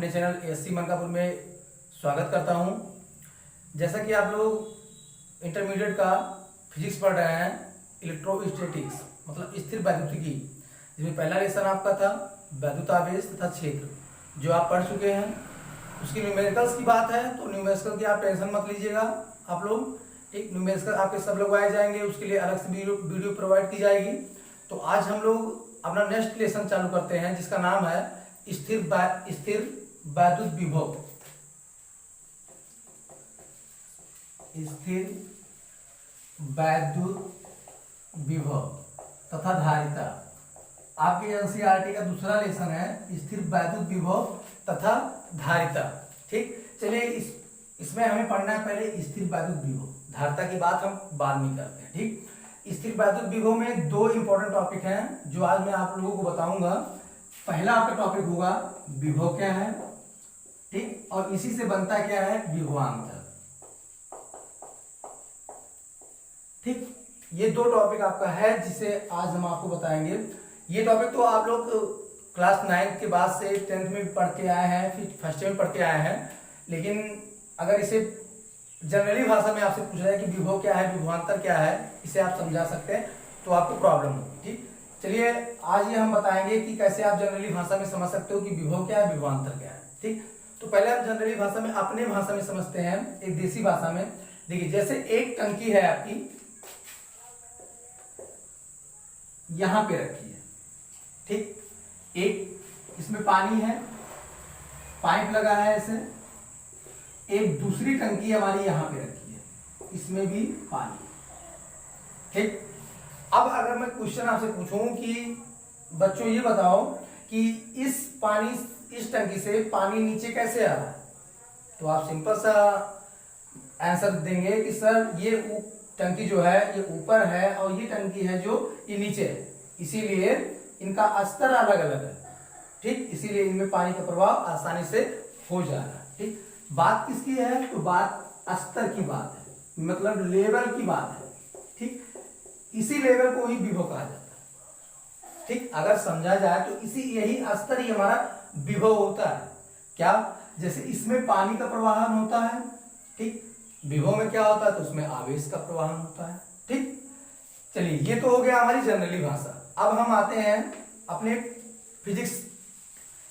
अपने channel ASC Mankapur में स्वागत करता हूं। जैसा कि आप लोग इंटरमीडिएट का फिजिक्स पढ़ रहे हैं, इलेक्ट्रोस्टैटिक्स मतलब स्थिर वैद्युतिकी, जिसमें पहला लेसन आपका था वैद्युतावेश तथा क्षेत्र, जो आप पढ़ चुके हैं। उसकी न्यूमेरिकल्स की बात है तो न्यूमेरिकल की आप टेंशन मत लीजिएगा। आप लोग एक न्यूमेरिकल आपके सब लगवाए जाएंगे, उसके लिए अलग से वीडियो प्रोवाइड की जाएगी। तो आज हम लोग अपना नेक्स्ट लेसन चालू करते हैं, जिसका नाम है स्थिर वैद्युत विभव। स्थिर वैद्युत विभव तथा धारिता आपके एनसीईआरटी का दूसरा लेसन है, स्थिर वैद्युत विभव तथा धारिता। ठीक, चलिए इसमें हमें पढ़ना है पहले स्थिर वैद्युत विभव। धारिता की बात हम बाद में करते हैं। ठीक, स्थिर वैद्युत विभव में दो इंपॉर्टेंट टॉपिक हैं जो आज मैं आप लोगों को बताऊंगा। पहला आपका टॉपिक होगा विभव क्या है, ठीक, और इसी से बनता क्या है विभवांतर। ठीक, ये दो टॉपिक आपका है जिसे आज हम आपको बताएंगे। ये टॉपिक तो आप लोग क्लास 9 के बाद से 10th में पढ़ के आए हैं, फिर फर्स्ट ईयर में पढ़ के आए हैं। लेकिन अगर इसे जनरली भाषा में आपसे पूछा जाए कि विभव क्या है, विभवांतर क्या है, इसे आप समझा सकते हैं तो आपको प्रॉब्लम होगी। ठीक, चलिए आज ये हम बताएंगे कि कैसे आप जनरली भाषा में समझ सकते हो कि विभव क्या है, विभवांतर क्या है। ठीक, तो पहले हम जनरली भाषा में अपने भाषा में समझते हैं, एक देसी भाषा में। देखिए, जैसे एक टंकी है आपकी, यहां पे रखी है। ठीक, एक इसमें पानी है, पाइप लगा है ऐसे। एक दूसरी टंकी हमारी यहां पे रखी है, इसमें भी पानी। ठीक, अब अगर मैं क्वेश्चन आपसे पूछूं कि बच्चों ये बताओ कि इस टंकी से पानी नीचे कैसे आ रहा है, तो आप सिंपल सा आंसर देंगे कि सर ये टंकी जो है ये ऊपर है और ये टंकी है जो ये नीचे है, इसीलिए इनका स्तर अलग अलग है। ठीक, इसीलिए इनमें पानी का प्रवाह आसानी से हो जा रहा है। ठीक, बात किसकी है, तो बात स्तर की बात है, मतलब लेवल की बात है। ठीक, इसी लेवल को ही विभव कहा जाता है। ठीक, अगर समझा जाए तो यही स्तर ही हमारा विभव होता है। क्या, जैसे इसमें पानी का प्रवाहन होता है, ठीक, विभव में क्या होता है, तो उसमें आवेश का प्रवाहन होता है। ठीक, चलिए ये तो हो गया हमारी जनरली भाषा। अब हम आते हैं अपने फिजिक्स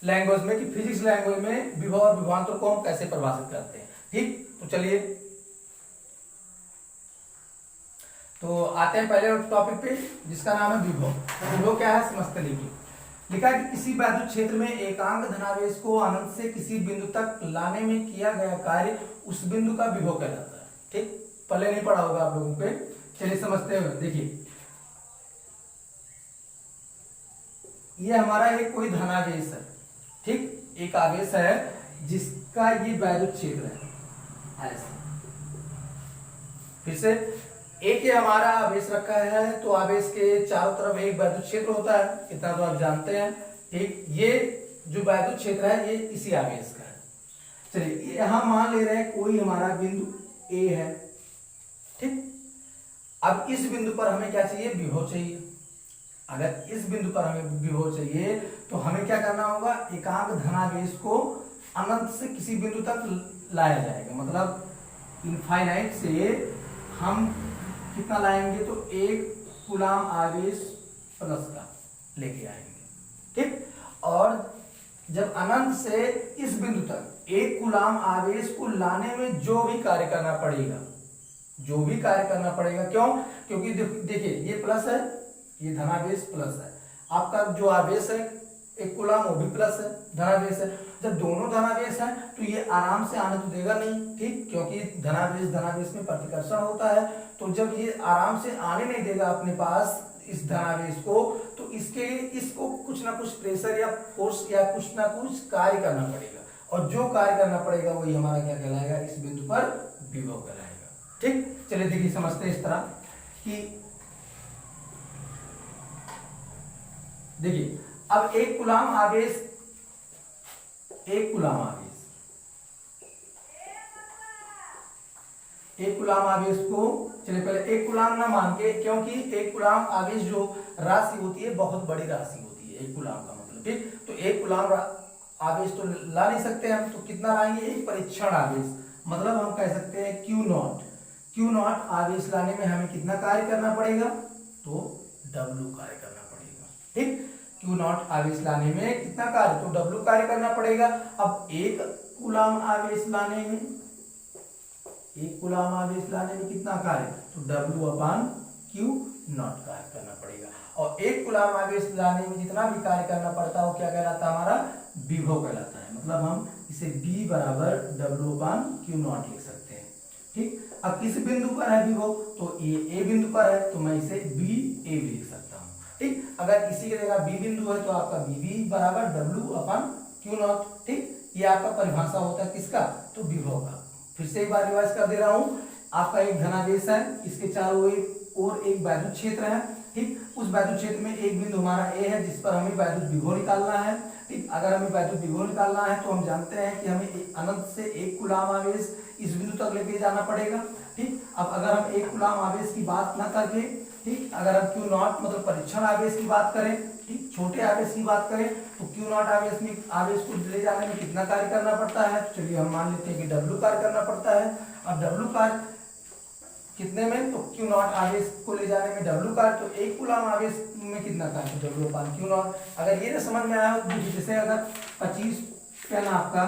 लैंग्वेज में कि फिजिक्स लैंग्वेज में विभव और विभवांतर को हम कैसे परिभाषित करते हैं। ठीक, तो चलिए तो आते हैं पहले टॉपिक पे, जिसका नाम है विभव। विभव क्या है समझते लिखिए। लिखा है कि किसी वैद्युत क्षेत्र में एकांक धनावेश को अनंत से किसी बिंदु तक लाने में किया गया कार्य उस बिंदु का विभव कहलाता है। ठीक, पहले नहीं पढ़ा होगा आप लोगों पे, चलिए समझते हुए। देखिए, ये हमारा एक कोई धनावेश है। ठीक, एक आवेश है जिसका ये वैद्युत क्षेत्र है ऐसे। फिर से एक ये हमारा आवेश रखा है, तो आवेश के चारों तरफ एक वैद्युत क्षेत्र होता है, इतना तो आप जानते हैं। ठीक, ये जो वैद्युत क्षेत्र है ये इसी आवेश का है। चलिए यहां मान ले रहे हैं कोई हमारा बिंदु ए है। ठीक, अब इस बिंदु पर हमें क्या चाहिए, विभव चाहिए। अगर इस बिंदु पर हमें विभव चाहिए तो हमें क्या करना होगा, एकांक धनावेश को अनंत से किसी बिंदु तक लाया जाएगा। मतलब इनफाइनाइट से हम कितना लाएंगे, तो 1 कूलाम आवेश प्लस का लेके आएंगे। ठीक, और जब अनंत से इस बिंदु तक 1 कूलाम आवेश को लाने में जो भी कार्य करना पड़ेगा, क्यों, क्योंकि देखिए ये प्लस है, ये धनावेश प्लस है, आपका जो आवेश है 1 कूलाम वो भी प्लस है, धनावेश है। जब दोनों धनावेश हैं तो ये आराम से आने तो देगा नहीं। ठीक, क्योंकि धनावेश में प्रतिकर्षण होता है, तो जब ये आराम से आने नहीं देगा अपने पास इस धनावेश को, तो इसके लिए इसको कुछ ना कुछ प्रेशर या फोर्स या कुछ ना कुछ कार्य करना पड़ेगा, और जो कार्य करना पड़ेगा वही हमारा क्या कहलाएगा, इस बिंदु पर विभव कहलाएगा। ठीक, चलिए देखिए समझते हैं इस तरह कि देखिए, अब 1 कूलाम आवेश को चलिए पहले 1 कूलाम ना मान के, क्योंकि 1 कूलाम आवेश जो राशि होती है बहुत बड़ी राशि होती है 1 कूलाम का मतलब। ठीक, तो 1 कूलाम आवेश तो ला नहीं सकते हम, तो कितना लाएंगे, एक परीक्षण आवेश, मतलब हम कह सकते हैं क्यू नॉट आवेश लाने में हमें कितना कार्य करना पड़ेगा, तो W कार्य करना पड़ेगा। ठीक, क्यू नॉट आवेश लाने में कितना कार्य, तो W कार्य करना पड़ेगा। अब एक कूलाम आवेश लाने में कितना कार्य, तो W/Q नॉट कार्य करना पड़ेगा। और एक कूलाम आवेश लाने में जितना भी कार्य करना पड़ता है वो क्या कहलाता है, हमारा विभव कहलाता है। मतलब हम इसे B बराबर W/Q नॉट लिख सकते हैं। ठीक, अब किस बिंदु पर है विभव, तो ये A बिंदु पर है, तो मैं इसे BA भी लिख सकता हूँ। ठीक, अगर इसी की जगह B बिंदु है तो आपका BB बराबर W/Q नॉट। ठीक, ये आपका परिभाषा होता है किसका, तो विभव का। फिर से एक बार रिवाइज कर दे रहा हूं, आपका एक धनावेश है, इसके चारों ओर एक वैद्युत क्षेत्र है। ठीक, उस वैद्युत क्षेत्र में एक बिंदु हमारा ए है जिस पर हमें वैद्युत विभव निकालना है। ठीक, अगर हमें वैद्युत विभव निकालना है तो हम जानते हैं कि हमें अनंत से एक कूलाम आवेश इस बिंदु तक लेके जाना पड़ेगा। ठीक, अब अगर हम एक कूलाम आवेश की बात ना करके, ठीक, अगर हम क्यू नॉट मतलब परीक्षण आवेश की बात करें, ठीक, छोटे आवेश की बात करें, तो क्यू नॉट आवेश को ले जाने में कितना कार्य करना पड़ता है, तो चलिए हम मान लेते हैं कि W कार्य करना पड़ता है। अब W कार्य कितने में, तो क्यू नॉट आवेश को ले जाने में W कार्य, तो एक कूलाम आवेश में कितना कार्य, तो W/Q नॉट। अगर ये ना समझ में आया तो जैसे अगर 25 पेन आपका,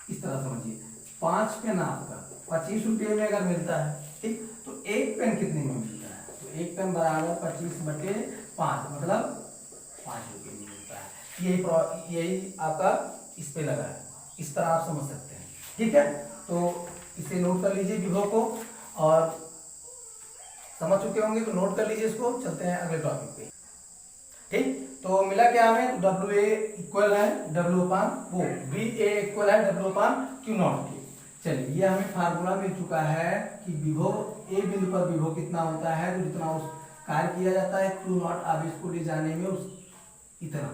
इस तरह समझिए, 5 पेन आपका 25 रुपये में अगर मिलता है, ठीक, तो एक पेन कितने में मिलता है, तो एक पेन बराबर 25/5 मतलब 5 रुपये में मिलता है। यही आपका इस पे लगा है, इस तरह आप समझ सकते हैं। ठीक है, तो इसे नोट कर लीजिए विभव को, और समझ चुके होंगे तो नोट कर लीजिए इसको। चलते हैं अगले टॉपिक पे। ठीक, तो मिला क्या हमें, तो WA इक्वल है BA इक्वल है W/Q नॉट के। चलिए, ये हमें फार्मूला मिल चुका है कि विभव ए बिंदु पर विभव कितना होता है, तो जितना उस कार्य किया जाता है क्यू नॉट आवेश को ले जाने में उस इतना।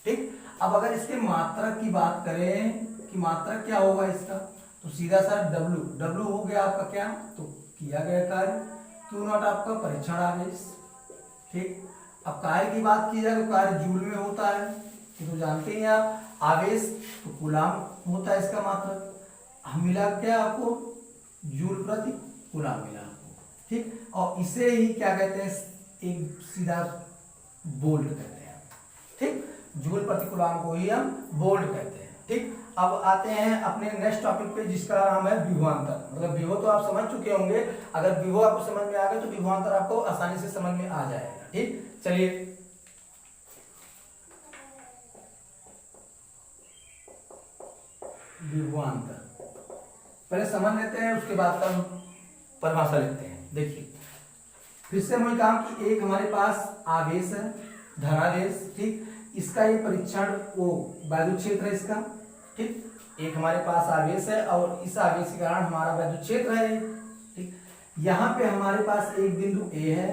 ठीक, अब अगर इसके मात्रक की बात करें कि मात्रक क्या होगा इसका, तो सीधा सा W हो गया आपका क्या, तो किया गया कार्य, क्यू नॉट आपका परीक्षण आवेश। ठीक, अब कार्य की बात की जाए तो कार्य जूल में होता है, तो जानते हैं आप, आवेश तो कूलाम होता है इसका मात्रक। हम मिला क्या आपको, जूल प्रति कूलाम मिला आपको। ठीक, और इसे ही क्या कहते हैं, एक सीधा वोल्ट कहते हैं। ठीक, जूल प्रति कूलाम को ही हम वोल्ट कहते हैं। ठीक, अब आते हैं अपने नेक्स्ट टॉपिक पे जिसका नाम है विभवांतर। मतलब विभव तो आप समझ चुके होंगे, अगर विभव आपको समझ में आ गया तो विभवांतर आपको आसानी से समझ में आ जाएगा। ठीक, चलिए विभवांतर पहले समझ लेते हैं, उसके बाद का परिभाषा लेते हैं। देखिए, फिर से वही कहा कि एक हमारे पास आवेश है, धनावेश। ठीक, इसका ये परीक्षण वो वैद्युत क्षेत्र है इसका। ठीक, एक हमारे पास आवेश है और इस आवेश के कारण हमारा वैद्युत क्षेत्र है। ठीक, यहाँ पे हमारे पास एक बिंदु ए है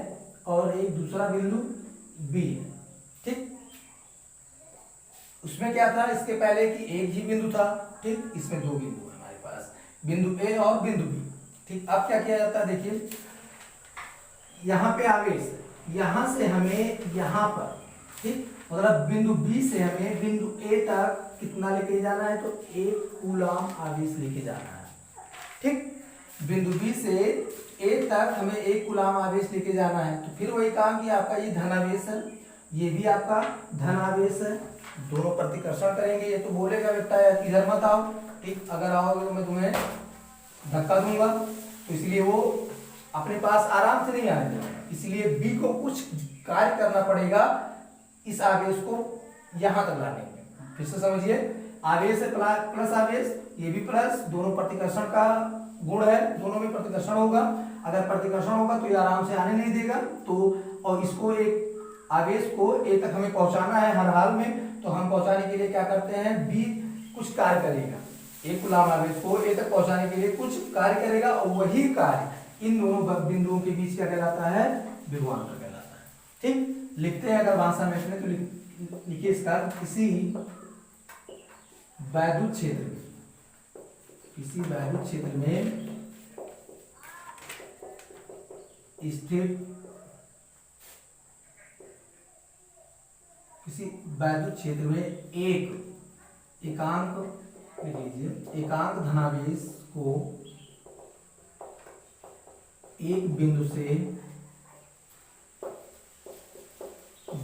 और एक दूसरा बिंदु बी है। ठीक, उसमें क्या था इसके पहले कि एक ही बिंदु था। ठीक, इसमें दो बिंदु है हमारे पास, बिंदु ए और बिंदु बी। ठीक, अब क्या किया जाता है, देखिए यहाँ पे आवेश, यहां से हमें यहाँ पर, ठीक, मतलब बिंदु बी से हमें बिंदु ए तक कितना लेके जाना है, तो एक कूलाम आवेश लेके जाना है। ठीक, बिंदु बी से ए तक हमें एक कूलाम आवेश लेके जाना है। तो फिर वही काम कि आपका ये धनावेश है, ये भी आपका धनावेश है, दोनों प्रतिकर्षण करेंगे। ये तो बोलेगा बेटा यार इधर मत आओ, ठीक, अगर आओगे तो मैं तुम्हें धक्का दूंगा, तो इसलिए वो अपने पास आराम से नहीं आने देगा। इसलिए बी को कुछ कार्य करना पड़ेगा इस आवेश को यहां तक लाने में। फिर से समझिए, आवेश है प्लस आवेश, ये भी प्लस, दोनों प्रतिकर्षण का गुण है, दोनों में प्रतिकर्षण होगा। अगर प्रतिकर्षण होगा तो ये आराम से आने नहीं देगा। तो और इसको एक आवेश को ए तक हमें पहुंचाना है हर हाल में, तो हम पहुंचाने के लिए क्या करते हैं, बी कुछ कार्य करेगा, एक कूलाम आवेश को ए तक पहुंचाने के लिए कुछ कार्य करेगा, और वही कार्य इन दोनों बिंदुओं के बीच क्या कहलाता है, विभवांतर कहलाता है। ठीक, लिखते हैं अगर भाषा में इसमें, तो लिखिए इसका, किसी वैद्युत क्षेत्र में, किसी वैद्युत क्षेत्र में स्थित किसी वैद्युत क्षेत्र में एक एकांक लिख लीजिए, एकांक धनावेश को एक बिंदु से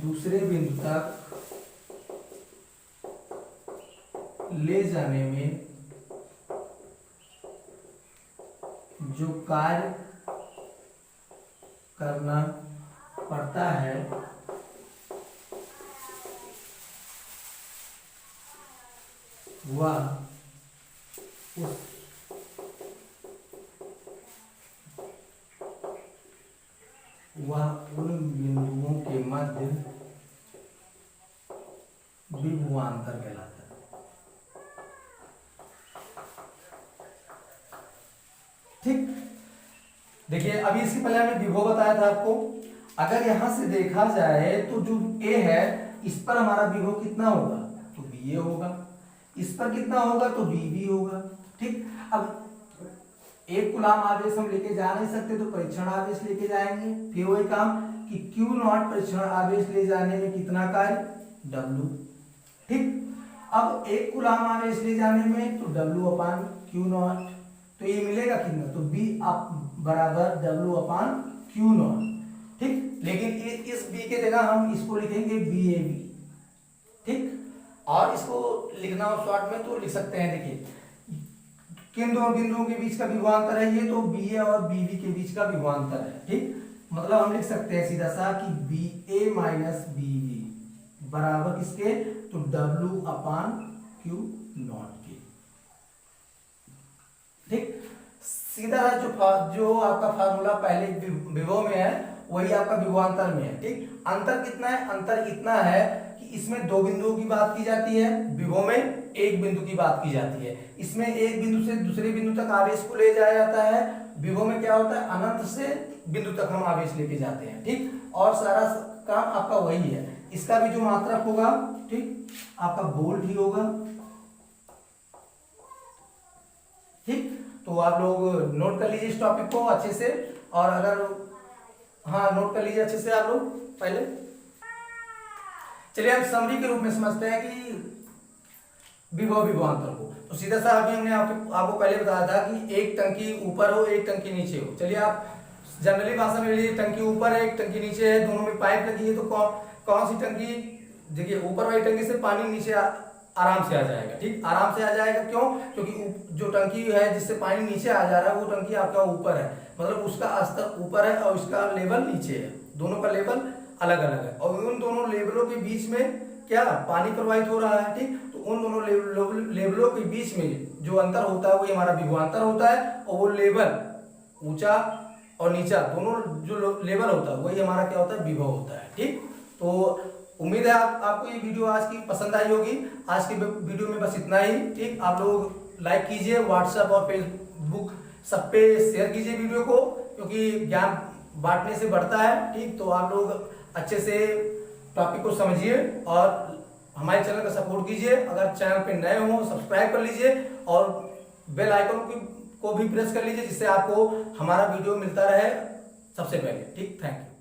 दूसरे बिंदु तक ले जाने में जो कार्य करना पड़ता है वह उन बिंदुओं के मध्य विभवांतर कहलाता है। ठीक, देखिए अभी इसके पहले हमने विभव बताया था आपको। अगर यहां से देखा जाए तो जो ए है इस पर हमारा विभव कितना होगा, तो बी ए होगा, इस पर कितना होगा तो बी बी होगा। ठीक, अब एक कूलाम आवेश हम लेके जा नहीं सकते तो परीक्षण आवेश लेके जाएंगे। फिर वही काम कि क्यू नॉट परीक्षण आवेश ले जाने में कितना कार्य, डब्ल्यू। ठीक, अब एक कूलाम आवेश ले जाने में तो डब्ल्यू अपान क्यू नॉट, तो ये मिलेगा कितना, तो बी बराबर डब्ल्यू अपान क्यू नॉट। ठीक, लेकिन इस बी के जगह हम इसको लिखेंगे बी ए बी। ठीक, और इसको लिखना हो शॉर्ट में तो लिख सकते हैं, देखिए किन दो बिंदुओं के बीच का विभवांतर है ये, तो बी ए और बी बी के बीच का विभवांतर है। ठीक, मतलब हम लिख सकते हैं सीधा सा कि बी ए माइनस बी बी बराबर किसके, तो डब्ल्यू अपान क्यू नॉट के। ठीक, सीधा जो आपका फार्मूला पहले विभव में है वही आपका विभवांतर में है। ठीक, अंतर कितना है, अंतर इतना है कि इसमें दो बिंदुओं की बात की जाती है, विभव में एक बिंदु की बात की जाती है। इसमें एक बिंदु से दूसरे बिंदु तक आवेश को ले जाया जाता है, विभव में क्या होता है अनंत से बिंदु तक हम आवेश लेके जाते हैं। ठीक, और सारा काम आपका वही है। इसका भी जो मात्रक होगा, ठीक, आपका वोल्ट ही होगा। ठीक, तो आप लोग नोट कर लीजिए इस टॉपिक को अच्छे से, और अगर हाँ नोट कर लीजिए अच्छे से आप लोग पहले। चलिए हम समरी के रूप में समझते हैं कि विभव विभवांतर को। तो सीधा सा अभी हमने आपको पहले बताया था कि एक टंकी ऊपर हो एक टंकी नीचे हो। चलिए आप जनरली भाषा में लीजिए, टंकी ऊपर है एक टंकी नीचे है, दोनों में पाइप लगी है, तो कौन सी टंकी, देखिए ऊपर वाली टंकी से पानी नीचे आराम से आ जाएगा। ठीक, आराम से आ जाएगा, क्यों, क्योंकि जो टंकी है जिससे पानी नीचे आ जा रहा है वो टंकी आपका ऊपर है, मतलब उसका स्तर ऊपर है और उसका लेवल नीचे है, दोनों का लेवल अलग अलग है, और उन दोनों लेवलों के बीच में क्या पानी प्रवाहित हो रहा है। ठीक, तो उन दोनों लेवलों के बीच में जो अंतर होता है वही हमारा विभवांतर होता है, और वो लेवल ऊंचा और नीचा दोनों जो लेवल होता है वही हमारा क्या होता है, विभव होता है। ठीक, तो उम्मीद है आपको ये वीडियो आज की पसंद आई होगी। आज की वीडियो में बस इतना ही। ठीक, आप लोग लाइक कीजिए, व्हाट्सएप और फेसबुक सब पे शेयर कीजिए वीडियो को, क्योंकि ज्ञान बांटने से बढ़ता है। ठीक, तो आप लोग अच्छे से टॉपिक को समझिए और हमारे चैनल का सपोर्ट कीजिए। अगर चैनल पे नए हो सब्सक्राइब कर लीजिए और बेल आइकन को भी प्रेस कर लीजिए, जिससे आपको हमारा वीडियो मिलता रहे सबसे पहले। ठीक, थैंक यू।